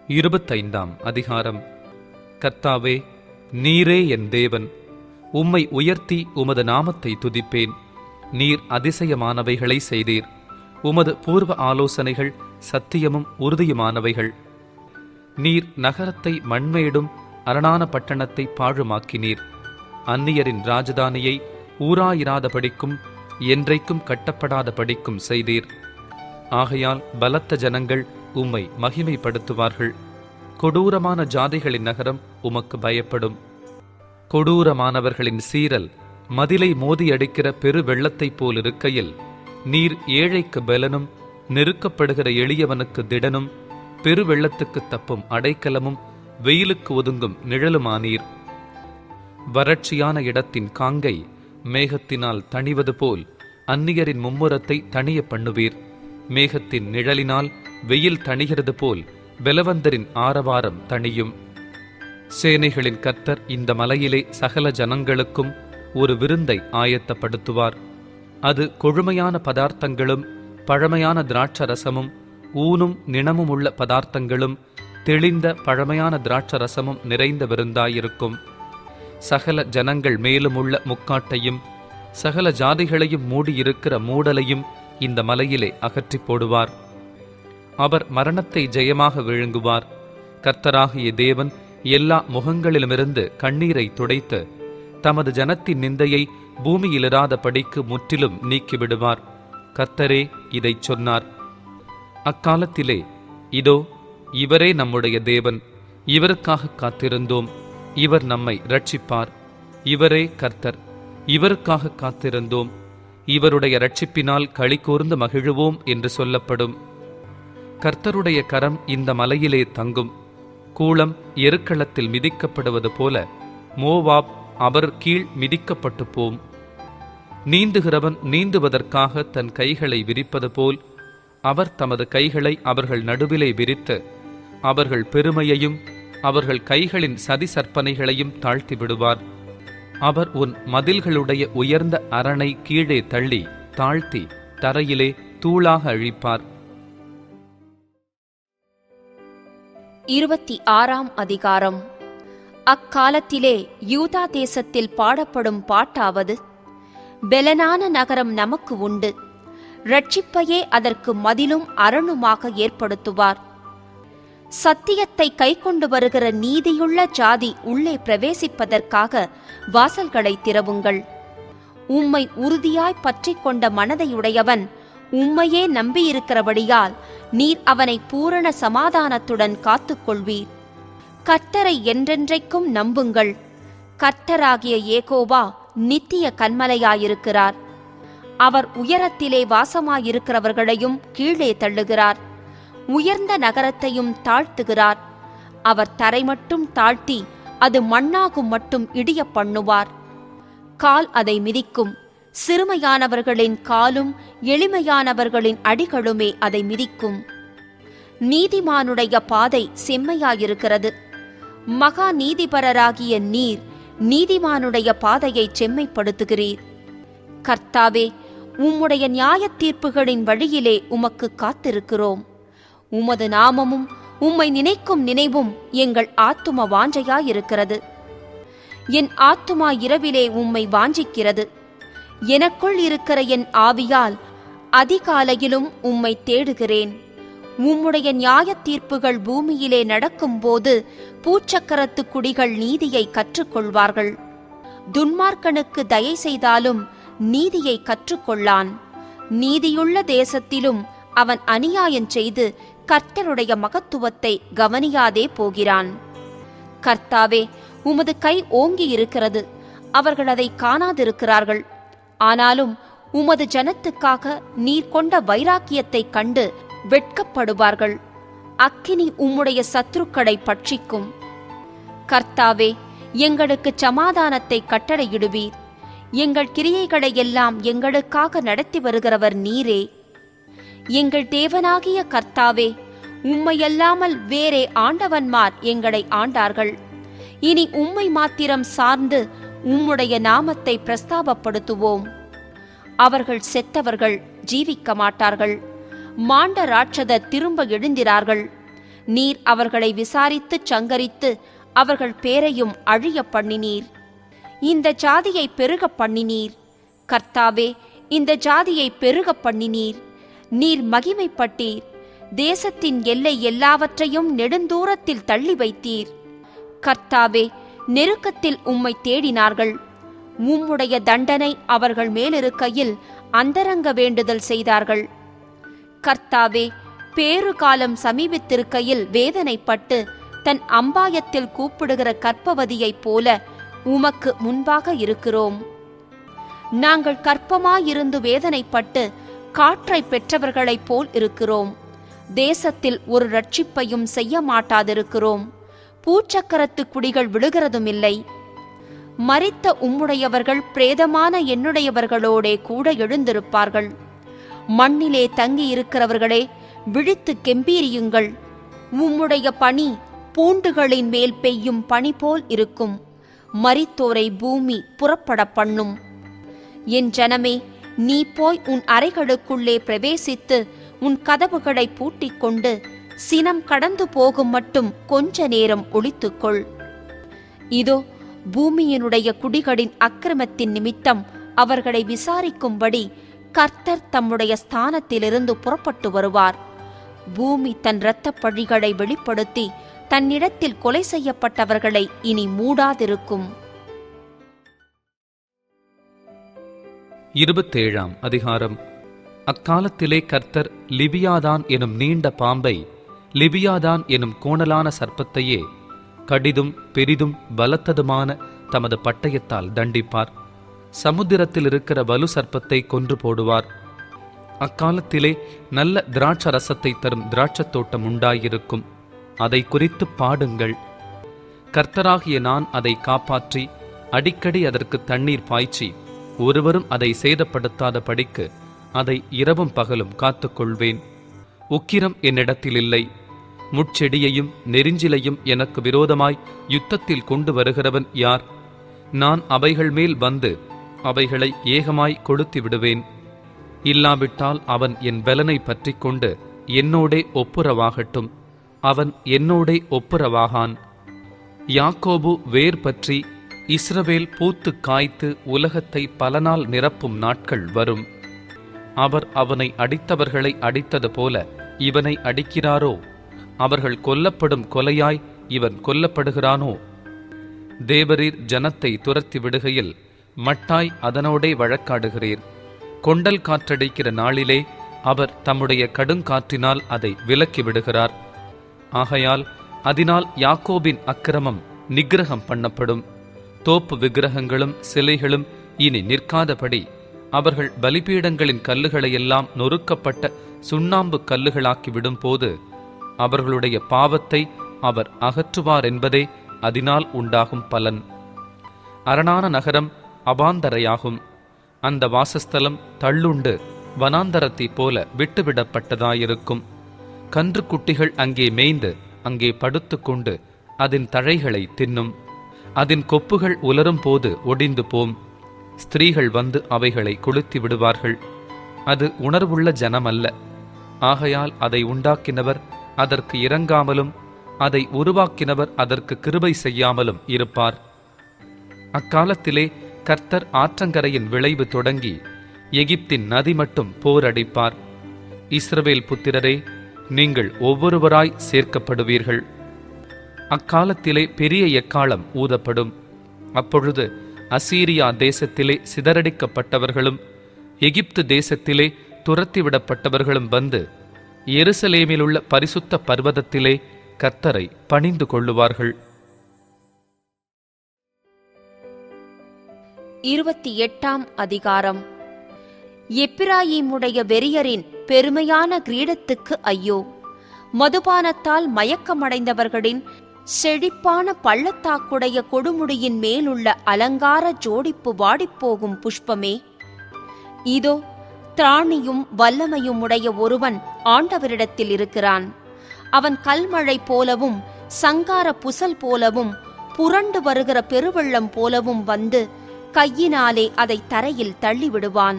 25 அதிகாரம். கர்த்தாவே, நீரே என் தேவன். உம்மை உயர்த்தி உமது நாமத்தை துதிப்பேன். நீர் அதிசயமானவைகளை செய்தீர். உமது பூர்வ ஆலோசனைகள் சத்தியமும் உறுதியுமானவைகள். நீர் நகரத்தை மண்மேடும் அரணான பட்டணத்தை பாழுமாக்கினீர். அந்நியரின் ராஜதானியை ஊராயிராதபடிக்கும் என்றைக்கும் கட்டப்படாதபடிக்கும் செய்தீர். ஆகையால் பலத்த ஜனங்கள் உம்மை மகிமைப்படுத்துவார்கள். கொடூரமான ஜாதிகளின் நகரம் உமக்கு பயப்படும். கொடூரமானவர்களின் சீரல் மதிலை மோதியடிக்கிற பெரு வெள்ளத்தைப் போலிருக்கையில், நீர் ஏழைக்கு பலனும் நெருக்கப்படுகிற எளியவனுக்கு திடனும் பெருவெள்ளத்துக்கு தப்பும் அடைக்கலமும் வெயிலுக்கு ஒதுங்கும் நிழலுமானீர். வறட்சியான இடத்தின் காங்கை மேகத்தினால் தணிவது போல் அந்நியரின் மும்முரத்தை தணிய பண்ணுவீர். மேகத்தின் நிழலினால் வெயில் தணிகிறது போல் பலவந்தரின் ஆரவாரம் தணியும். சேனைகளின் கர்த்தர் இந்த மலையிலே சகல ஜனங்களுக்கும் ஒரு விருந்தை ஆயத்தப்படுத்துவார். அது கொழுமையான பதார்த்தங்களும் பழமையான திராட்சரசமும் ஊனும் நிணமும் உள்ள பதார்த்தங்களும் தெளிந்த பழமையான திராட்சரசமும் நிறைந்த விருந்தாயிருக்கும். சகல ஜனங்கள் மேலும் உள்ள முக்காட்டையும் சகல ஜாதிகளையும் மூடியிருக்கிற மூடலையும் இந்த மலையிலே அகற்றி போடுவார். அவர் மரணத்தை ஜெயமாக விழுங்குவார். கர்த்தராகிய தேவன் எல்லா முகங்களிலுமிருந்து கண்ணீரை துடைத்து தமது ஜனத்தின் நிந்தையை பூமியிலிராத படிக்கு முற்றிலும் நீக்கிவிடுவார். கர்த்தரே இதைச் சொன்னார். அக்காலத்திலே, இதோ, இவரே நம்முடைய தேவன், இவருக்காக காத்திருந்தோம், இவர் நம்மை இரட்சிப்பார். இவரே கர்த்தர், இவருக்காக காத்திருந்தோம், இவருடைய இரட்சிப்பினால் களி கூர்ந்து மகிழுவோம் என்று சொல்லப்படும். கர்த்தருடைய கரம் இந்த மலையிலே தங்கும். கூளம் எருக்களத்தில் மிதிக்கப்படுவது போல மோவாப் அவர் கீழ் மிதிக்கப்பட்டு போம். நீந்துகிறவன் நீந்துவதற்காக தன் கைகளை விரிப்பது போல் அவர் தமது கைகளை அவர்கள் நடுவிலே விரித்து அவர்கள் பெருமையையும் அவர்கள் கைகளின் சதி சற்பனைகளையும் தாழ்த்தி விடுவார். அவர் உன் மதில்களுடைய உயர்ந்த அரணை கீழே தள்ளி தாழ்த்தி தரையிலே தூளாக அழிப்பார். 26 அதிகாரம். அக்காலத்திலே யூதா தேசத்தில் பாடப்படும் பாட்டாவது: பெலனான நகரம் நமக்கு உண்டு, இரட்சிப்பையே அதற்கு மதிலும் அரணுமாக ஏற்படுத்துவார். சத்தியத்தை கைக்கொண்டு வருகிற நீதியுள்ள ஜாதி உள்ளே பிரவேசிப்பதற்காக வாசல்களை திறவுங்கள். உம்மை உறுதியாய் பற்றி கொண்ட மனதையுடையவன் உம்மையே நம்பியிருக்கிறபடியால் நீர் அவனை பூரண சமாதானத்துடன் காத்துக்கொள்வீர். கர்த்தரை என்றென்றைக்கும் நம்புங்கள். கர்த்தராகிய யேகோவா நித்திய கன்மலையாயிருக்கிறார். அவர் உயரத்திலே வாசமாயிருக்கிறவர்களையும் கீழே தள்ளுகிறார், உயர்ந்த நகரத்தையும் தாழ்த்துகிறார். அவர் தரை மட்டும் தாழ்த்தி அது மண்ணாகும் மட்டும் இடிய பண்ணுவார். கால் அதை மிதிக்கும். சிறுமையானவர்களின் காலும் எளிமையானவர்களின் அடிகளுமே அதை மிதிக்கும். நீதிமானுடைய பாதை செம்மையாயிருக்கிறது. மகா நீதிபரராகிய நீர் நீதிமானுடைய பாதையை செம்மைப்படுத்துகிறீர். கர்த்தாவே, உம்முடைய நியாய தீர்ப்புகளின் வழியிலே உமக்கு காத்திருக்கிறோம். உமது நாமமும் உம்மை நினைக்கும் நினைவும் எங்கள் ஆத்தும வாஞ்சையாயிருக்கிறது. என் ஆத்துமா இரவிலே உம்மை வாஞ்சிக்கிறது. எனக்குள் இருக்கிற என் ஆவியால் அதிகாலையிலும் உம்மை தேடுகிறேன். உம்முடைய நியாய தீர்ப்புகள் பூமியிலே நடக்கும்போது பூச்சக்கரத்து குடிகள் நீதியை கற்றுக்கொள்வார்கள். துன்மார்க்கனுக்கு தயை செய்தாலும் நீதியை கற்றுக்கொள்ளான். நீதியுள்ள தேசத்திலும் அவன் அநியாயம் செய்து கர்த்தருடைய மகத்துவத்தை கவனியாதே போகிறான். கர்த்தாவே, உமது கை ஓங்கி இருக்கிறது, அவர்கள் அதை காணாதிருக்கிறார்கள். ஆனாலும் உமது ஜனத்துக்காக நீர் கொண்ட வைராக்கியத்தைக் கண்டு வெட்கப்படுவார்கள். அக்கினி உம்முடைய சத்துருக்களை பட்சிக்கும். கர்த்தாவே, எங்களுக்கு சமாதானத்தை கட்டளையிடுவீர். எங்கள் கிரியைகளையெல்லாம் எங்களுக்காக நடத்தி வருகிறவர் நீரே. எங்கள் தேவனாகிய கர்த்தாவே, உம்மையல்லாமல் வேறே ஆண்டவன்மார் எங்களை ஆண்டார்கள். இனி உம்மை மாத்திரம் சார்ந்து உம்முடைய நாமத்தை பிரஸ்தாபப்படுத்துவோம். அவர்கள் செத்தவர்கள் ஜீவிக்க மாட்டார்கள். மாண்ட ராட்சதர் திரும்ப எழுந்திரார்கள். நீர் அவர்களை விசாரித்து சங்கரித்து அவர்கள் பேரையும் அழிய பண்ணினீர். இந்த ஜாதியை பெருக பண்ணினீர். கர்த்தாவே, இந்த ஜாதியை பெருக பண்ணினீர். நீர் மகிமைப்பட்டீர். தேசத்தின் எல்லை எல்லாவற்றையும் நெடுந்தூரத்தில் தள்ளி வைத்தீர். கர்த்தாவே, நெருக்கத்தில் உம்மை தேடினார்கள். உம்முடைய தண்டனை அவர்கள் மேலிருக்கையில் அந்தரங்க வேண்டுதல் செய்தார்கள். கர்த்தாவே, பேறுகாலம் சமீபித்திருக்கையில் வேதனைப்பட்டு தன் அம்பாயத்தில் கூப்பிடுகிற கர்ப்பவதியைப் போல உமக்கு முன்பாக இருக்கிறோம். நாங்கள் கர்ப்பமாயிருந்து வேதனைப்பட்டு காற்றை பெற்றவர்களைப் போல் இருக்கிறோம். தேசத்தில் ஒரு இரட்சிப்பையும் செய்ய மாட்டாதிருக்கிறோம். பூச்சக்கரத்து குடிகள் விழுகிறதுமில்லை. மரித்த உம்முடையவர்கள் பிரேதமான என்னுடையவர்களோடே கூட எழுந்திருப்பார்கள். மண்ணிலே தங்கியிருக்கிறவர்களே, விழித்து கெம்பீரியுங்கள். உம்முடைய பனி பூண்டுகளின் மேல் பெய்யும் பனி போல் இருக்கும். மரித்தோரை பூமி புறப்பட பண்ணும். என் ஜனமே, நீ போய் உன் அறைகளுக்குள்ளே பிரவேசித்து உன் கதவுகளை பூட்டிக் கொண்டு சினம் கடந்து போகும் மட்டும் கொஞ்ச நேரம் ஒளித்துக்கொள். இதோ, பூமியினுடைய குடிகளின் அக்கிரமத்தின் நிமித்தம் அவர்களை விசாரிக்கும்படி கர்த்தர் தம்முடைய ஸ்தானத்திலிருந்து புறப்பட்டு வருவார். பூமி தன் இரத்தப் பழிகளை வெளிப்படுத்தி தன்னிடத்தில் கொலை செய்யப்பட்டவர்களை இனி மூடாதிருக்கும். 27 அதிகாரம். அக்காலத்திலே கர்த்தர் லிபியாதான் எனும் நீண்ட பாம்பை, லிபியாதான் எனும் கோணலான சர்ப்பத்தையே கடிதும் பெரிதும் பலத்ததுமான தமது பட்டயத்தால் தண்டிப்பார். சமுத்திரத்தில் இருக்கிற வலு சர்ப்பத்தை கொன்று போடுவார். அக்காலத்திலே நல்ல திராட்சரசத்தை தரும் திராட்சத் தோட்டம் உண்டாயிருக்கும். அதை குறித்து பாடுங்கள். கர்த்தராகிய நான் அதை காப்பாற்றி அடிக்கடி அதற்கு தண்ணீர் பாய்ச்சி ஒருவரும் அதை சேதப்படுத்தாத படிக்கு அதை இரவும் பகலும் காத்துக்கொள்வேன். உக்கிரம் என்னிடத்தில் இல்லை. முட்செடியையும் நெரிஞ்சிலையும் எனக்கு விரோதமாய் யுத்தத்தில் கொண்டு வருகிறவன் யார்? நான் அவைகள் மேல் வந்து அவைகளை ஏகமாய் கொளுத்தி விடுவேன். இல்லாவிட்டால் அவன் என் பலனை பற்றி கொண்டு என்னோடே ஒப்புரவாகட்டும். அவன் என்னோடே ஒப்புரவாகான். யாக்கோபு வேர் பற்றி இஸ்ரவேல் பூத்து காய்த்து உலகத்தை பல நாள் நிரப்பும் நாட்கள் வரும். அவர் அவனை அடித்தவர்களை அடித்தது போல இவனை அடிக்கிறாரோ? அவர்கள் கொல்லப்படும் கொலையாய் இவன் கொல்லப்படுகிறானோ? தேவரீர் ஜனத்தை துரத்தி விடுகையில் மட்டாய் அதனோடே வழக்காடுகிறீர். கொண்டல் காற்றடிக்கிற நாளிலே அவர் தம்முடைய கடுங்காற்றினால் அதை விலக்கி விடுகிறார். ஆகையால் அதனால் யாக்கோபின் அக்கிரமம் நிக்கிரகம் பண்ணப்படும். தோப்பு விக்கிரகங்களும் சிலைகளும் இனி நிற்காதபடி அவர்கள் பலிபீடங்களின் கல்லுகளையெல்லாம் நொறுக்கப்பட்ட சுண்ணாம்பு கல்லுகளாக்கி விடும்போது அவர்களுடைய பாவத்தை அவர் அகற்றுவார் என்பதே அதனால் உண்டாகும் பலன். அரணான நகரம் அபாந்தரையாகும். அந்த வாசஸ்தலம் தள்ளுண்டு வனாந்தரத்தைப் போல விட்டுவிடப்பட்டதாயிருக்கும். கன்று குட்டிகள் அங்கே மேய்ந்து அங்கே படுத்துக்கொண்டு அதன் தழைகளை தின்னும். அதன் கொப்புகள் உலரும் போது ஒடிந்து போம். ஸ்திரீகள் வந்து அவைகளை கொளுத்தி விடுவார்கள். அது உணர்வுள்ள ஜனமல்ல. ஆகையால் அதை உண்டாக்கினவர் அதற்கு இரங்காமலும் அதை உருவாக்கினவர் அதற்கு கிருபை செய்யாமலும் இருப்பார். அக்காலத்திலே கர்த்தர் ஆற்றங்கரையின் விளைவு தொடங்கி எகிப்தின் நதி மட்டும் போரடிப்பார். இஸ்ரவேல் புத்திரரே, நீங்கள் ஒவ்வொருவராய் சேர்க்கப்படுவீர்கள். அக்காலத்திலே பெரிய எக்காளம் ஊதப்படும். அப்பொழுது அசீரியா தேசத்திலே சிதறடிக்கப்பட்டவர்களும் எகிப்து தேசத்திலே துரத்திவிடப்பட்டவர்களும் வந்து எருசலேமிலுள்ள பரிசுத்த பர்வதத்திலே கர்த்தரை பணிந்து கொள்ளுவார்கள். 28 அதிகாரம். எப்பிராயீமுடைய வெறியரின் பெருமையான கிரீடத்துக்கு ஐயோ! மதுபானத்தால் மயக்கமடைந்தவர்களின் செழிப்பான பள்ளத்தாக்குடைய கொடுமுடியின் மேலுள்ள அலங்கார ஜோடிப்பு வாடிப்போகும் புஷ்பமே! இதோ, திராணியும் வல்லமையும் உடைய ஒருவன் ஆண்டவரிடத்தில் இருக்கிறான். அவன் கல்மழை போலவும் சங்கார புசல் போலவும் புரண்டு வருகிற பெருவெள்ளம் போலவும் வந்து கையினாலே அதை தரையில் தள்ளிவிடுவான்.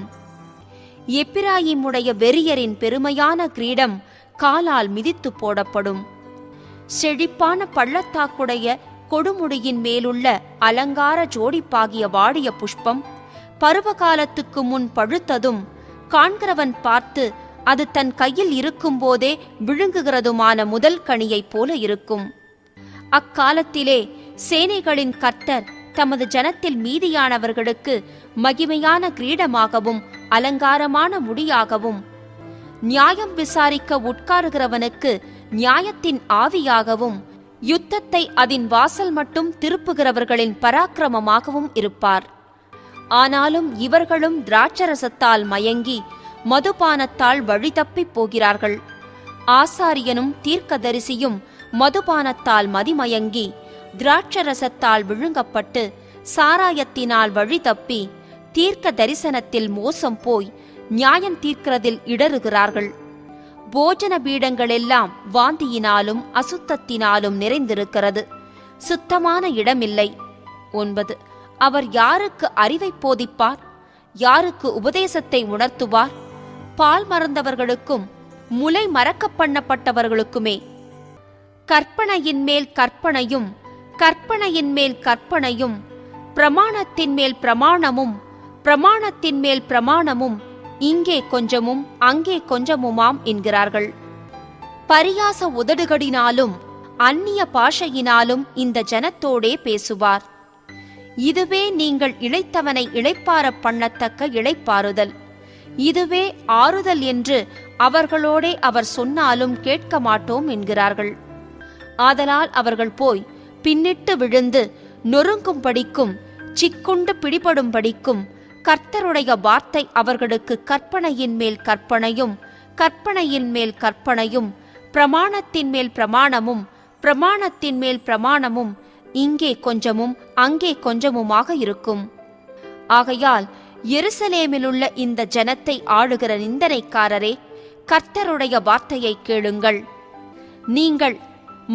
எப்பிராயீமுடைய வெறியரின் பெருமையான கிரீடம் காலால் மிதித்து போடப்படும். செழிப்பான பள்ளத்தாக்குடைய கொடுமுடியின் மேலுள்ள அலங்கார ஜோடிப்பாகிய வாடிய புஷ்பம் பருவகாலத்துக்கு முன் பழுத்ததும் காண்கிறவன் பார்த்து அது தன் கையில் இருக்கும்போதே விழுங்குகிறதுமான முதல் கனியைப் போல இருக்கும். அக்காலத்திலே சேனைகளின் கர்த்தர் தமது ஜனத்தில் மீதியானவர்களுக்கு மகிமையான கிரீடமாகவும் அலங்காரமான முடியாகவும், நியாயம் விசாரிக்க உட்காருகிறவனுக்கு நியாயத்தின் ஆவியாகவும், யுத்தத்தை அதன் வாசல் மட்டும் திருப்புகிறவர்களின் பராக்கிரமமாகவும் இருப்பார். ஆனாலும் இவர்களும் திராட்சரசத்தால் மயங்கி மதுபானத்தால் வழிதப்பிப் போகிறார்கள். ஆசாரியனும் தீர்க்கதரிசியும் மதுபானத்தால் மதிமயங்கி திராட்சரசத்தால் விழுங்கப்பட்டு சாராயத்தினால் வழிதப்பி தீர்க்க தரிசனத்தில் மோசம் போய் நியாயம் தீர்க்கிறதில் இடறுகிறார்கள். போஜன பீடங்களெல்லாம் வாந்தியினாலும் அசுத்தத்தினாலும் நிறைந்திருக்கிறது, சுத்தமான இடமில்லை. 9. அவர் யாருக்கு அறிவை போதிப்பார்? யாருக்கு உபதேசத்தை உணர்த்துவார்? பால் மறந்தவர்களுக்கும் முலை மறக்க பண்ணப்பட்டவர்களுக்குமே. கற்பனையின் மேல் கற்பனையும் கற்பனையின் மேல் கற்பனையும் பிரமாணத்தின் மேல் பிரமாணமும் பிரமாணத்தின் மேல் பிரமாணமும் இங்கே கொஞ்சமும் அங்கே கொஞ்சமுமாம் என்கிறார்கள். பரியாச உதடுகளினாலும் அந்நிய பாஷையினாலும் இந்த ஜனத்தோடே பேசுவார். இதுவே நீங்கள் இளைத்தவனை இளைப்பார பண்ணத்தக்க இளைப்பாறுதல், இதுவே ஆறுதல் என்று அவர்களோடே அவர் சொன்னாலும் கேட்க மாட்டோம் என்கிறார்கள். ஆதலால் அவர்கள் போய் பின்னிட்டு விழுந்து நொறுங்கும்படிக்கும் சிக்குண்டு பிடிபடும்படிக்கும் கர்த்தருடைய வார்த்தை அவர்களுக்கு கற்பனையின் மேல் கற்பனையும் கற்பனையின் மேல் கற்பனையும் பிரமாணத்தின் மேல் பிரமாணமும் பிரமாணத்தின் மேல் பிரமாணமும் இங்கே கொஞ்சமும் அங்கே கொஞ்சமுமாக இருக்கும். ஆகையால் எருசலேமிலுள்ள இந்த ஜனத்தை ஆளுகிற நிந்தனைக்காரரே, கர்த்தருடைய வார்த்தையை கேளுங்கள். நீங்கள்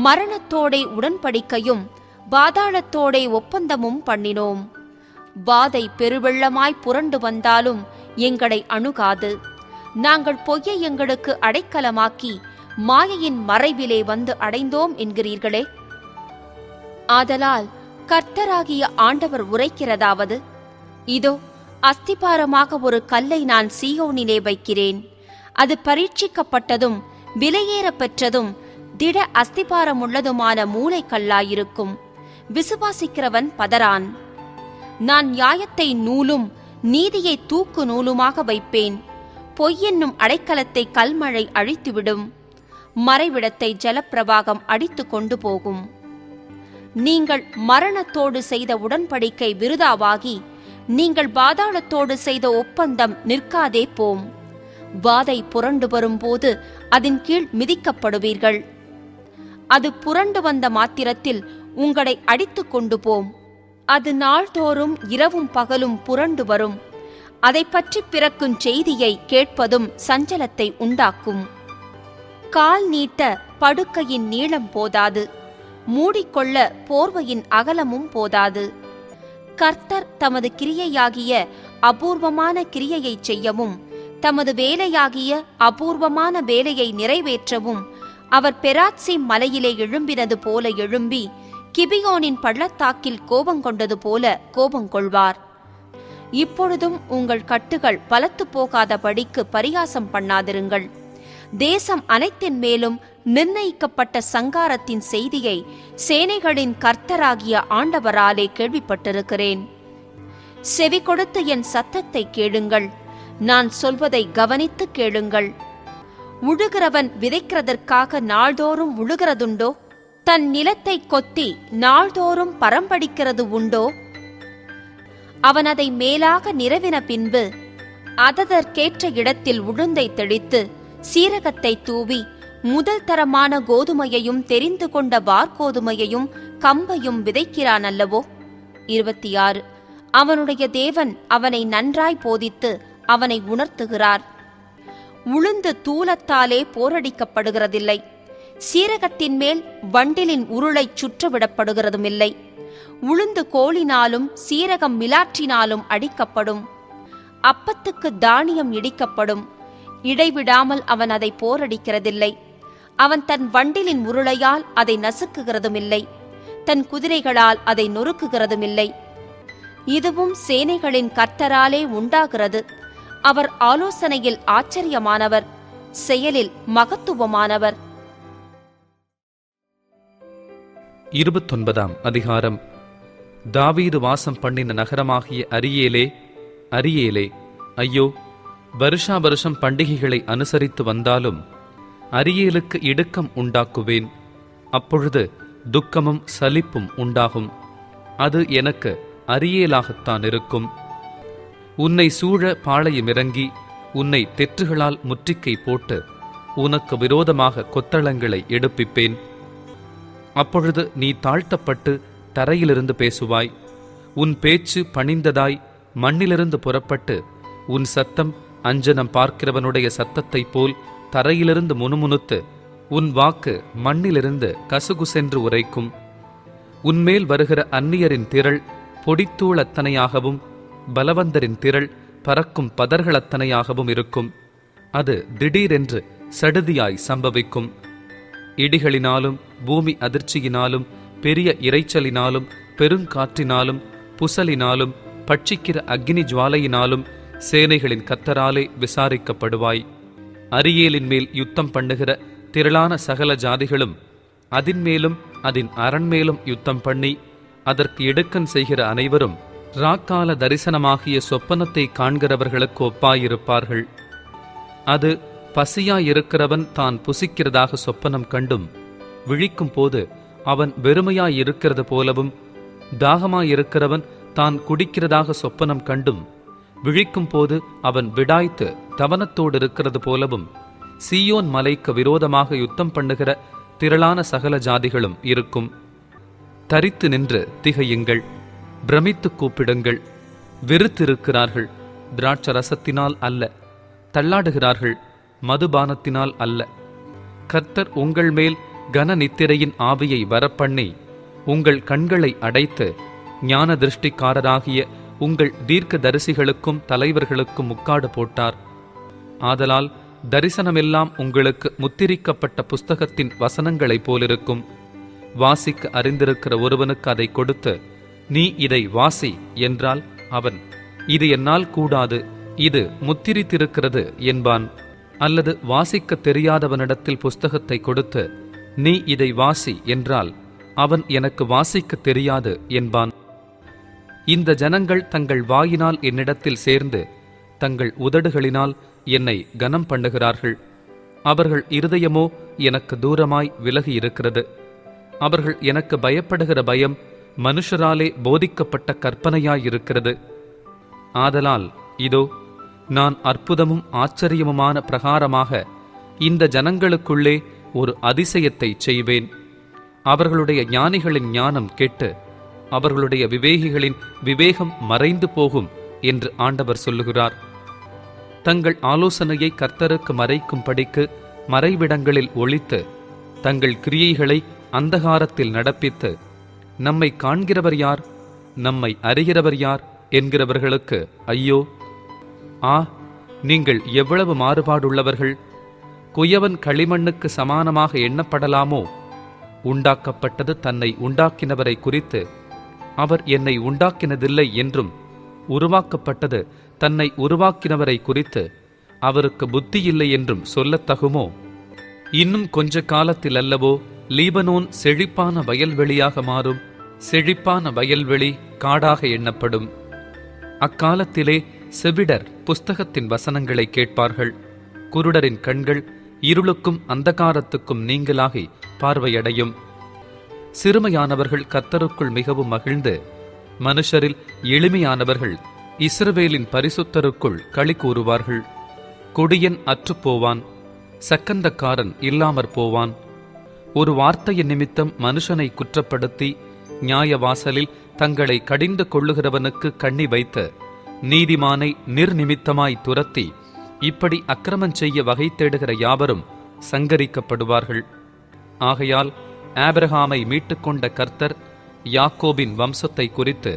மரணத்தோடே உடன்படிக்கையும் பாதாளத்தோடே ஒப்பந்தமும் பண்ணினோம். வாதை பெருவெள்ளமாய் புரண்டு வந்தாலும் எங்களை அணுகாது. நாங்கள் பொய்யை எங்களுக்கு அடைக்கலமாக்கி மாயையின் மறைவிலே வந்து அடைந்தோம் என்கிறீர்களே. ஆதலால் கர்த்தராகிய ஆண்டவர் உரைக்கிறதாவது, இதோ அஸ்திபாரமாக ஒரு கல்லை நான் சீயோனிலே வைக்கிறேன். அது பரீட்சிக்கப்பட்டதும் விலையேற பெற்றதும் திட அஸ்திபாரமுள்ளதுமான மூளைக்கல்லாயிருக்கும். விசுவாசிக்கிறவன் பதறான். நான் நியாயத்தை நூலும் நீதியை தூக்கு நூலுமாக வைப்பேன். பொய்யென்னும் அடைக்கலத்தை கல்மழை அழித்துவிடும், மறைவிடத்தை ஜலப்பிரவாகம் அடித்து கொண்டு போகும். நீங்கள் மரணத்தோடு செய்த உடன்படிக்கை விருதாவாகி நீங்கள் பாதாளத்தோடு செய்த ஒப்பந்தம் நிற்காதே போம். வாதை புரண்டு வரும்போது அதன் கீழ் மிதிக்கப்படுவீர்கள். அது புரண்டு வந்த மாத்திரத்தில் உங்களை அடித்து கொண்டு போம். அது நாள்தோறும் இரவும் பகலும் புரண்டு வரும். அதை பற்றி பிறக்கும் செய்தியை கேட்பதும் சஞ்சலத்தை உண்டாக்கும். கால் நீட்ட படுக்கையின் நீளம் போதாது, மூடிக்கொள்ள போர்வையின் அகலமும் போதாது. கர்த்தர் தமது கிரியையாகிய அபூர்வமான கிரியையை செய்யவும் தமது வேலையாகிய அபூர்வமான வேலையை நிறைவேற்றவும் அவர் பெராத்சீம் மலையிலே எழும்பினது போல எழும்பி கிபியோனின் பள்ளத்தாக்கில் கோபங்கொண்டது போல கோபங்கொள்வார். இப்பொழுதும் உங்கள் கட்டுகள் பலத்து போகாதபடிக்கு பரியாசம் பண்ணாதிருங்கள். தேசம் அனைத்தின் மேலும் நிர்ணயிக்கப்பட்ட சங்காரத்தின் செய்தியை சேனைகளின் கர்த்தராகிய ஆண்டவராலே கேள்விப்பட்டிருக்கிறேன். செவி கொடுத்து என் சத்தத்தை கேளுங்கள். நான் சொல்வதை கவனித்து கேளுங்கள். உழுகிறவன் விதைக்கிறதற்காக நாள்தோறும் உழுகிறதுண்டோ? தன் நிலத்தை கொத்தி நாள்தோறும் பரம்படிக்கிறது உண்டோ? அவன் அதை மேலாக நிரவின பின்பு அதற்கேற்ற இடத்தில் உளுந்தை தெளித்து சீரகத்தை தூவி முதல் தரமான கோதுமையையும் தெரிந்து கொண்ட வார்கோதுமையையும் கம்பையும் விதைக்கிறான் அல்லவோ? 26. அவனுடைய தேவன் அவனை நன்றாய் போதித்து அவனை உணர்த்துகிறார். உளுந்து தூலத்தாலே போரடிக்கப்படுகிறதில்லை. சீரகத்தின் மேல் வண்டிலின் உருளை சுற்றவிடப்படுகிறதுமில்லை. உளுந்து கோலினாலும் சீரகம் மிலாற்றினாலும் அடிக்கப்படும். அப்பத்துக்கு தானியம் இடிக்கப்படும். இடைவிடாமல் அவன் அதை போரடிக்கிறதில்லை. அவன் தன் வண்டிலின் உருளையால் அதை நசுக்குகிறதுமில்லை, தன் குதிரைகளால் அதை நொறுக்குகிறதுமில்லை. இதுவும் சேனைகளின் கர்த்தராலே உண்டாகிறது. அவர் ஆலோசனையில் ஆச்சரியமானவர், செயலில் மகத்துவமானவர். 29ஆம் அதிகாரம். தாவீது வாசம் பண்ணின நகரமாகிய அரியேலே, அரியேலே, ஐயோ! வருஷா வருஷம் பண்டிகைகளை அனுசரித்து வந்தாலும் அரியேலுக்கு இடுக்கம் உண்டாக்குவேன். அப்பொழுது துக்கமும் சலிப்பும் உண்டாகும். அது எனக்கு அரியேலாகத்தான் இருக்கும். உன்னை சூழ பாளையமிறங்கி உன்னை தெற்றுகளால் முற்றிக்கை போட்டு உனக்கு விரோதமாக கொத்தளங்களை எடுப்பிப்பேன். அப்பொழுது நீ தாழ்த்தப்பட்டு தரையிலிருந்து பேசுவாய். உன் பேச்சு பணிந்ததாய் மண்ணிலிருந்து புறப்பட்டு உன் சத்தம் அஞ்சனம் பார்க்கிறவனுடைய சத்தத்தைப் போல் தரையிலிருந்து முணுமுணுத்து உன் வாக்கு மண்ணிலிருந்து கசுகுசென்று உரைக்கும். உன்மேல் வருகிற அந்நியரின் திரள் பொடித்தூளத்தனையாகவும் பலவந்தரின் திரள் பறக்கும் பதர்களத்தனையாகவும் இருக்கும். அது திடீரென்று சடுதியாய் சம்பவிக்கும். இடிகளினாலும் பூமி அதிர்ச்சியினாலும் பெரிய இரைச்சலினாலும் பெருங்காற்றினாலும் புசலினாலும் பட்சிக்கிற அக்னி ஜுவாலையினாலும் சேனைகளின் கர்த்தராலே விசாரிக்கப்படுவாய். அரியேலின் மேல் யுத்தம் பண்ணுகிற திரளான சகல ஜாதிகளும் அதின்மேலும் அதன் அரண்மேலும் யுத்தம் பண்ணி அதற்கு இடுக்கன் செய்கிற அனைவரும் ராக்கால தரிசனமாகிய சொப்பனத்தை காண்கிறவர்களுக்கு ஒப்பாயிருப்பார்கள். அது பசியாயிருக்கிறவன் தான் புசிக்கிறதாக சொப்பனம் கண்டும் விழிக்கும் போது அவன் வெறுமையாயிருக்கிறது போலவும், தாகமாயிருக்கிறவன் தான் குடிக்கிறதாக சொப்பனம் கண்டும் விழிக்கும் போது அவன் விடாய்த்து தவனத்தோடு இருக்கிறது போலவும் சீயோன் மலைக்கு விரோதமாக யுத்தம் பண்ணுகிற திரளான சகல ஜாதிகளும் இருக்கும். தரித்து நின்று திகையுங்கள், பிரமித்து கூப்பிடுங்கள். வெறுத்திருக்கிறார்கள், திராட்சரசத்தினால் அல்ல; தள்ளாடுகிறார்கள், மதுபானத்தினால் அல்ல. கர்த்தர் உங்கள் மேல் கன நித்திரையின் ஆவியை வரப்பண்ணி உங்கள் கண்களை அடைத்து ஞான திருஷ்டிக்காரராகிய உங்கள் தீர்க்க தரிசிகளுக்கும் தலைவர்களுக்கும் முக்காடு போட்டார். ஆதலால் தரிசனமெல்லாம் உங்களுக்கு முத்திரிக்கப்பட்ட புஸ்தகத்தின் வசனங்களைப் போலிருக்கும். வாசிக்க அறிந்திருக்கிற ஒருவனுக்கு அதை கொடுத்து, நீ இதை வாசி என்றால் அவன், இது என்னால் கூடாது, இது முத்திரித்திருக்கிறது என்பான். அல்லது வாசிக்க தெரியாதவனிடத்தில் புஸ்தகத்தை கொடுத்து, நீ இதை வாசி என்றால் அவன், எனக்கு வாசிக்க தெரியாது என்பான். இந்த ஜனங்கள் தங்கள் வாயினால் என்னிடத்தில் சேர்ந்து தங்கள் உதடுகளினால் என்னை கனம் பண்ணுகிறார்கள். அவர்கள் இருதயமோ எனக்கு தூரமாய் விலகி இருக்கிறது. அவர்கள் எனக்கு பயப்படுகிற பயம் மனுஷராலே போதிக்கப்பட்ட கற்பனையாயிருக்கிறது. ஆதலால் இதோ, நான் அற்புதமும் ஆச்சரியமுமான பிரகாரமாக இந்த ஜனங்களுக்குள்ளே ஒரு அதிசயத்தை செய்வேன். அவர்களுடைய ஞானிகளின் ஞானம் கெட்டு அவர்களுடைய விவேகிகளின் விவேகம் மறைந்து போகும் என்று ஆண்டவர் சொல்லுகிறார். தங்கள் ஆலோசனையை கர்த்தருக்கு மறைக்கும்படிக்கு மறைவிடங்களில் ஒளித்து தங்கள் கிரியைகளை அந்தகாரத்தில் நடப்பித்து, நம்மை காண்கிறவர் யார், நம்மை அறிகிறவர் யார் என்கிறவர்களுக்கு ஐயோ! ஆ, நீங்கள் எவ்வளவு மாறுபாடுள்ளவர்கள்! குயவன் களிமண்ணுக்கு சமானமாக எண்ணப்படலாமோ? உண்டாக்கப்பட்டது தன்னை உண்டாக்கினவரை குறித்து, அவர் என்னை உண்டாக்கினதில்லை என்றும், உருவாக்கப்பட்டது தன்னை உருவாக்கினவரை குறித்து, அவருக்கு புத்தியில்லை என்றும் சொல்லத்தகுமோ? இன்னும் கொஞ்ச காலத்தில் அல்லவோ லீபனோன் செழிப்பான வயல்வெளியாக மாறும். செழிப்பான வயல்வெளி காடாக எண்ணப்படும். அக்காலத்திலே செவிடர் புஸ்தகத்தின் வசனங்களை கேட்பார்கள். குருடரின் கண்கள் இருளுக்கும் அந்தகாரத்துக்கும் நீங்களாகி பார்வையடையும். சிறுமையானவர்கள் கர்த்தருக்குள் மிகவும் மகிழ்ந்து, மனுஷரில் எளிமையானவர்கள் இஸ்ரவேலின் பரிசுத்தருக்குள் களி கூறுவார்கள். கொடியன் அற்றுப்போவான், சக்கந்தக்காரன் இல்லாமற் போவான். ஒரு வார்த்தையின் நிமித்தம் மனுஷனை குற்றப்படுத்தி நியாயவாசலில் தங்களை கடிந்து கொள்ளுகிறவனுக்கு கண்ணி வைத்து நீதிமானை நிர்நிமித்தமாய் துரத்தி இப்படி அக்கிரமம் செய்ய வகை தேடுகிற யாவரும் சங்கரிக்கப்படுவார்கள். ஆகையால் ஆபிரகாமை மீட்டுக்கொண்ட கர்த்தர் யாக்கோபின் வம்சத்தை குறித்து,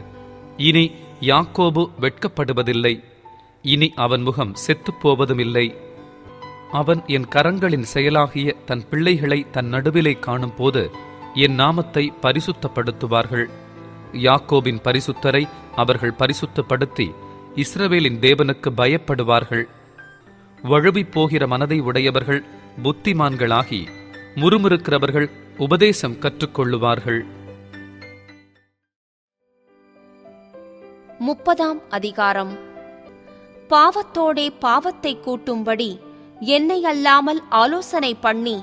இனி யாக்கோபு வெட்கப்படுவதில்லை, இனி அவன் முகம் செத்துப்போவதுமில்லை. அவன் என் கரங்களின் செயலாகிய தன் பிள்ளைகளை தன் நடுவிலே காணும்போது என் நாமத்தை பரிசுத்தப்படுத்துவார்கள். யாக்கோபின் பரிசுத்தரை அவர்கள் பரிசுத்தப்படுத்தி இஸ்ரவேலின் தேவனுக்கு பயப்படுவார்கள். வழுவிப் போகிற மனதை உடையவர்கள் புத்திமான்களாகி முறுமுறுக்கிறவர்கள் உபதேசம் கற்றுக்கொள்ளுவார்கள். 30ஆம் அதிகாரம். பாவத்தோடே பாவத்தை கூட்டும்படி என்னை அல்லாமல் ஆலோசனை பண்ணி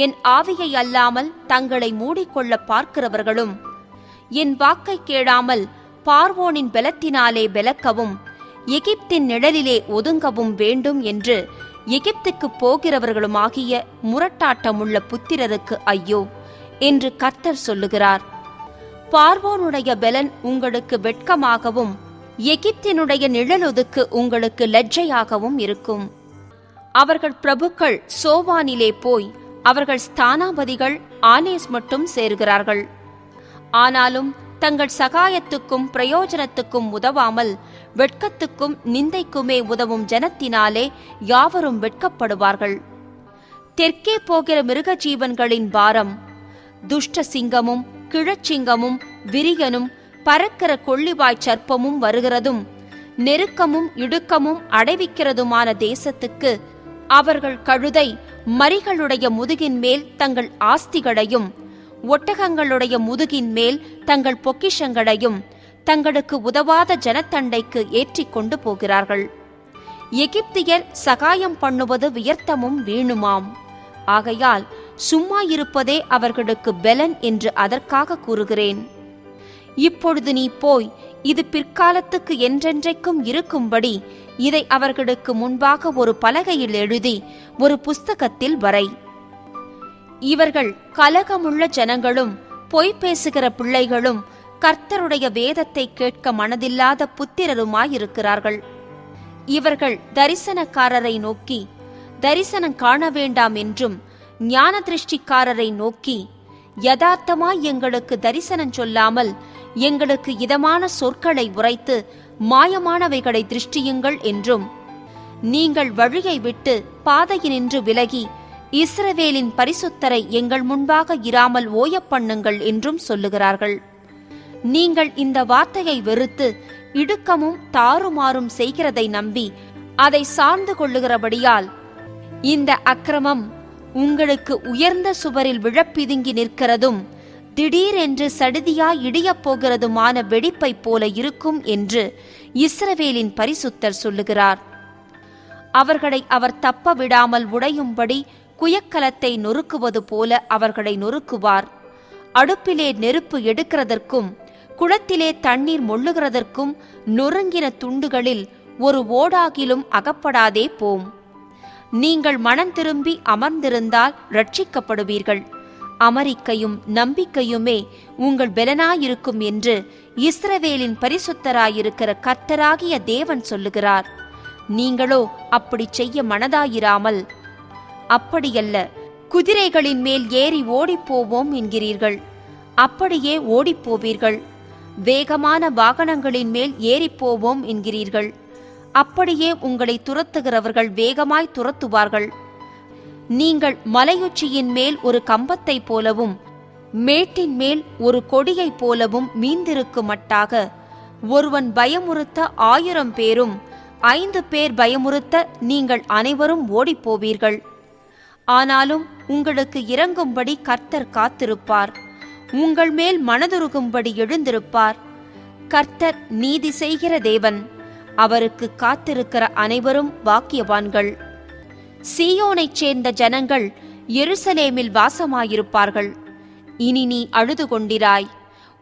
என் ஆவியை அல்லாமல் தங்களை மூடிக்கொள்ள பார்க்கிறவர்களும், என் வாக்கை கேளாமல் பார்வோனின் பெலத்தினாலே பெலக்கவும் எகிப்தின் நிழலிலே ஒதுங்கவும் வேண்டும் என்று எகிப்துக்குப் போகிறவர்களுமாகிய முரட்டாட்டமுள்ள புத்திரருக்கு ஐயோ என்று கர்த்தர் சொல்லுகிறார். பார்வோனுடைய பெலன் உங்களுக்கு வெட்கமாகவும் எகிப்தினுடைய நிழலொதுக்கு உங்களுக்கு லஜ்ஜையாகவும் இருக்கும். அவர்கள் பிரபுக்கள் சோவானிலே போய் அவர்கள் ஸ்தானாபதிகள் ஆனேஸ் மட்டும் சேர்கிறார்கள். ஆனாலும் தங்கள் சகாயத்துக்கும் பிரயோஜனத்துக்கும் உதவாமல் வெட்கத்துக்கும் நிந்தைக்குமே உதவும் ஜனத்தினாலே யாவரும் வெட்கப்படுவார்கள். தெற்கே போகிற மிருக ஜீவன்களின் பாரம், துஷ்ட சிங்கமும் கிழச்சிங்கமும் விரியனும் பறக்கிற கொள்ளிவாய்ச் சர்ப்பமும் வருகிறதும் நெருக்கமும் இடுக்கமும் அடைவிக்கிறதுமான தேசத்துக்கு அவர்கள் கழுதை மரிகளுடைய முதுகின் மேல் தங்கள் ஆஸ்திகளையும் ஒட்டகங்களுடைய முதுகின் மேல் தங்கள் பொக்கிஷங்களையும் தங்களுக்கு உதவாத ஜனத்தண்டைக்கு ஏற்றிக் கொண்டு போகிறார்கள். எகிப்தியர் சகாயம் பண்ணுவது வியர்த்தமும் வீணுமாம். ஆகையால் சும்மா இருப்பதே அவர்களுக்கு பெலன் என்று அதற்காக கூறுகிறேன். இப்பொழுது நீ போய் இது பிற்காலத்துக்கு என்றென்றைக்கும் இருக்கும்படி இதை அவர்களுக்கு முன்பாக ஒரு பலகையில் எழுதி ஒரு புஸ்தகத்தில் வரை. இவர்கள் கலகமுள்ள ஜனங்களும் பொய் பேசுகிற பிள்ளைகளும் கர்த்தருடைய வேதத்தை கேட்க மனதில்லாத புத்திரருமாயிருக்கிறார்கள். இவர்கள் தரிசனக்காரரை நோக்கி தரிசனம் காண வேண்டாம் என்றும் ஞான திருஷ்டிக்காரரை நோக்கி யதார்த்தமாய் எங்களுக்கு தரிசனம் சொல்லாமல் எங்களுக்கு இதமான சொற்களை உரைத்து மாயமானவைகளை திருஷ்டியுங்கள் என்றும், நீங்கள் வழியை விட்டு பாதையினின்று விலகி இஸ்ரவேலின் பரிசுத்தரை எங்கள் முன்பாக இராமல் ஓயப்பண்ணுங்கள் என்றும் சொல்லுகிறார்கள். நீங்கள் இந்த வார்த்தையை வெறுத்து இடுக்கமும் தாறுமாறும் செய்கிறதை நம்பி அதை சார்ந்து கொள்ளுகிறபடியால் இந்த அக்கிரமம் உங்களுக்கு உயர்ந்த சுவரில் விழப்பிதுங்கி நிற்கிறதும் திடீரென்று சடுதியாய் இடியப் போகிறதுமான வெடிப்பைப் போல இருக்கும் என்று இஸ்ரவேலின் பரிசுத்தர் சொல்லுகிறார். அவர்களை அவர் தப்ப விடாமல் உடையும்படி குயக்கலத்தை நொறுக்குவது போல அவர்களை நொறுக்குவார். அடுப்பிலே நெருப்பு எடுக்கிறதற்கும் குளத்திலே தண்ணீர் மொள்ளுகிறதற்கும் நொறுங்கின துண்டுகளில் ஒரு ஓடாகிலும் அகப்படாதே போம். நீங்கள் மனம் திரும்பி அமர்ந்திருந்தால் ரட்சிக்கப்படுவீர்கள். அமரிக்கையும் நம்பிக்கையுமே உங்கள் பெலனாயிருக்கும் என்று இஸ்ரவேலின் பரிசுத்தராயிருக்கிற கர்த்தராகிய தேவன் சொல்லுகிறார். நீங்களோ அப்படி செய்ய மனதாயிராமல், அப்படியல்ல, குதிரைகளின் மேல் ஏறி ஓடிப்போவோம் என்கிறீர்கள். அப்படியே ஓடிப்போவீர்கள். வேகமான வாகனங்களின் மேல் ஏறிப்போவோம் என்கிறீர்கள். அப்படியே உங்களை துரத்துகிறவர்கள் வேகமாய் துரத்துவார்கள். நீங்கள் மலையுச்சியின் மேல் ஒரு கம்பத்தைப் போலவும் மேட்டின் மேல் ஒரு கொடியைப் போலவும் மீந்திருக்குமட்டாக ஒருவன் பயமுறுத்த 1000 பேரும் 5 பேர் பயமுறுத்த நீங்கள் அனைவரும் ஓடிப்போவீர்கள். ஆனாலும் உங்களுக்கு இறங்கும்படி கர்த்தர் காத்திருப்பார். உங்கள் மேல் மனதுருகும்படி எழுந்திருப்பார். கர்த்தர் நீதி செய்கிற தேவன். அவருக்கு காத்திருக்கிற அனைவரும் பாக்கியவான்கள். சீயோனைச் சேர்ந்த ஜனங்கள் எருசலேமில் வாசமாயிருப்பார்கள். இனி நீ அழுது கொண்டிராய்.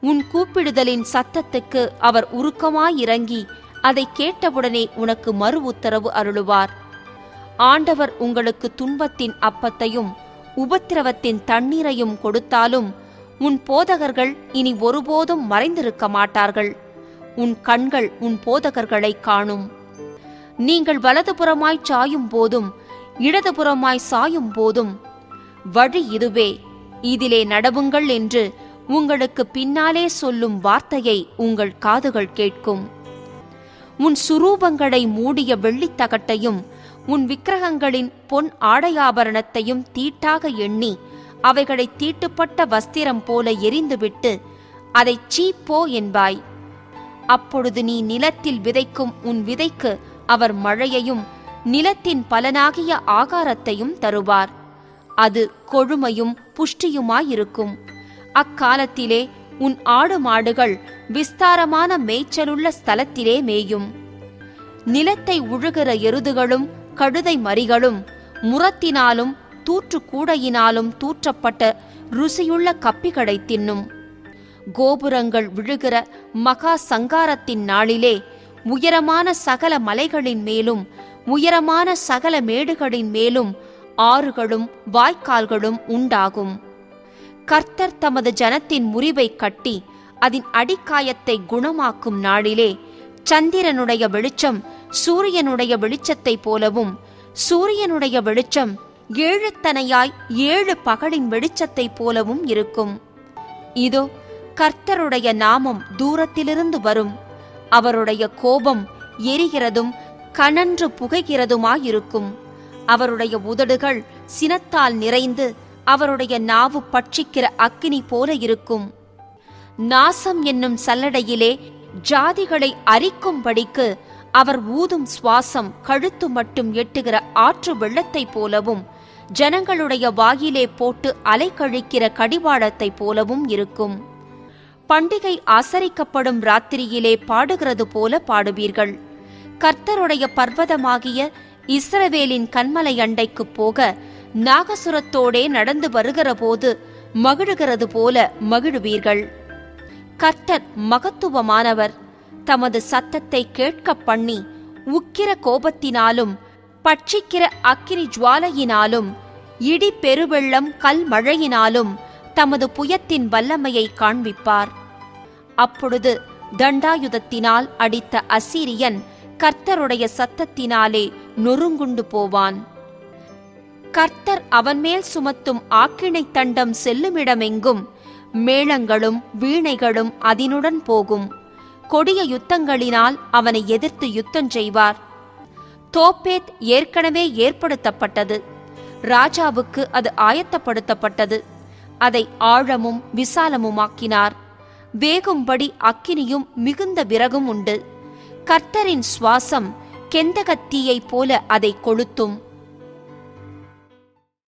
உன் கூப்பிடுதலின் சத்தத்துக்கு அவர் உருக்கமாயிறங்கி அதை கேட்டவுடனே உனக்கு மறு உத்தரவு அருளுவார். ஆண்டவர் உங்களுக்கு துன்பத்தின் அப்பத்தையும் உபத்திரவத்தின் தண்ணீரையும் கொடுத்தாலும் உன் போதகர்கள் இனி ஒருபோதும் மறைந்திருக்க மாட்டார்கள். உன் கண்கள் உன் போதகர்களை காணும். நீங்கள் வலதுபுறமாய் சாயும் போதும் இடதுபுறமாய் சாயும் போதும் வழி இதுவே, இதிலே நடவுங்கள் என்று உங்களுக்கு பின்னாலே சொல்லும் வார்த்தையை உங்கள் காதுகள் கேட்கும். உன் சுரூபங்களை மூடிய வெள்ளித்தகட்டையும் உன் விக்கிரகங்களின் பொன் ஆடையாபரணத்தையும் தீட்டாக எண்ணி அவைகளை தீட்டுப்பட்ட வஸ்திரம் போல எரிந்துவிட்டு அதைச் சீப்போ என்பாய். அப்பொழுது நீ நிலத்தில் விதைக்கும் உன் விதைக்கு அவர் மழையையும் நிலத்தின் பலனாகிய ஆகாரத்தையும் தருவார். அது கொழுமையும் புஷ்டியுமாயிருக்கும். அக்காலத்திலே உன் ஆடு மாடுகள் விஸ்தாரமான மேய்ச்சலுள்ள ஸ்தலத்திலே மேயும். நிலத்தை உழுகிற எருதுகளும் கழுதை மறிகளும் முரத்தினாலும் தூற்றுக்கூடையினாலும் தூற்றப்பட்ட ருசியுள்ள கப்பிகளை தின்னும். கோபுரங்கள் விழுகிற மகா சங்காரத்தின் நாளிலே உயரமான சகல மலைகளின் மேலும் உயரமான சகல மேடுகளின் மேலும் ஆறுகளும் வாய்க்கால்களும் உண்டாகும். கர்த்தர் தமது ஜனத்தின் முறிவை கட்டி அதன் அடிக்காயத்தை குணமாக்கும் நாளிலே சந்திரனுடைய வெளிச்சம் சூரியனுடைய வெளிச்சத்தைப் போலவும் சூரியனுடைய வெளிச்சம் 7 தனையாய் 7 பகலின் வெளிச்சத்தைப் போலவும் இருக்கும். இதோ கர்த்தருடைய நாமம் தூரத்திலிருந்து வரும். அவருடைய கோபம் எரிகிறதும் கனன்று புகைகிறதுமாயிருக்கும். அவருடைய உதடுகள் சினத்தால் நிறைந்து அவருடைய நாவு பட்சிக்கிற அக்கினி போல இருக்கும். நாசம் என்னும் சல்லடையிலே ஜாதிகளை அரிக்கும்படிக்கு அவர் ஊதும் சுவாசம் கழுத்து மட்டும் எட்டுகிற ஆற்று வெள்ளத்தைப் போலவும் ஜனங்களுடைய வாயிலே போட்டு அலைக்கழிக்கிற கடிவாளத்தைப் போலவும் இருக்கும். பண்டிகை ஆசரிக்கப்படும் ராத்திரியிலே பாடுகிறது போல பாடுவீர்கள். கர்த்தருடைய பர்வதமாகிய இஸ்ரவேலின் கன்மலை அண்டைக்குப் போக நாகசுரத்தோடே நடந்து வருகிற போது மகிழுகிறது போல மகிழுவீர்கள். கர்த்தர் மகத்துவமானவர். தமது சத்தத்தை கேட்க பண்ணி உக்கிர கோபத்தினாலும் பட்சிக்கிற அக்கினி ஜுவாலையினாலும் இடி பெருவெள்ளம் கல் மழையினாலும் தமது புயத்தின் வல்லமையை காண்பிப்பார். அப்பொழுது தண்டாயுதத்தினால் அடித்த அசீரியன் கர்த்தருடைய சத்தத்தினாலே நொறுங்குண்டு போவான். கர்த்தர் அவன் மேல் சுமத்தும் ஆக்கினை தண்டம் செல்லுமிடமெங்கும் மேளங்களும் வீணைகளும் அதனுடன் போகும். கொடிய யுத்தங்களினால் அவனை எதிர்த்து யுத்தம் செய்வார். தோப்பேத் ஏற்கனவே ஏற்படுத்தப்பட்டது. ராஜாவுக்கு அது ஆயத்தப்படுத்தப்பட்டது. அதை ஆழமும் விசாலமுமாக்கினார். வேகும்படி அக்கினியும் மிகுந்த விறகும் உண்டு. கர்த்தரின் சுவாசம் கெந்தகத்தீயைப் போல அதை கொளுத்தும்.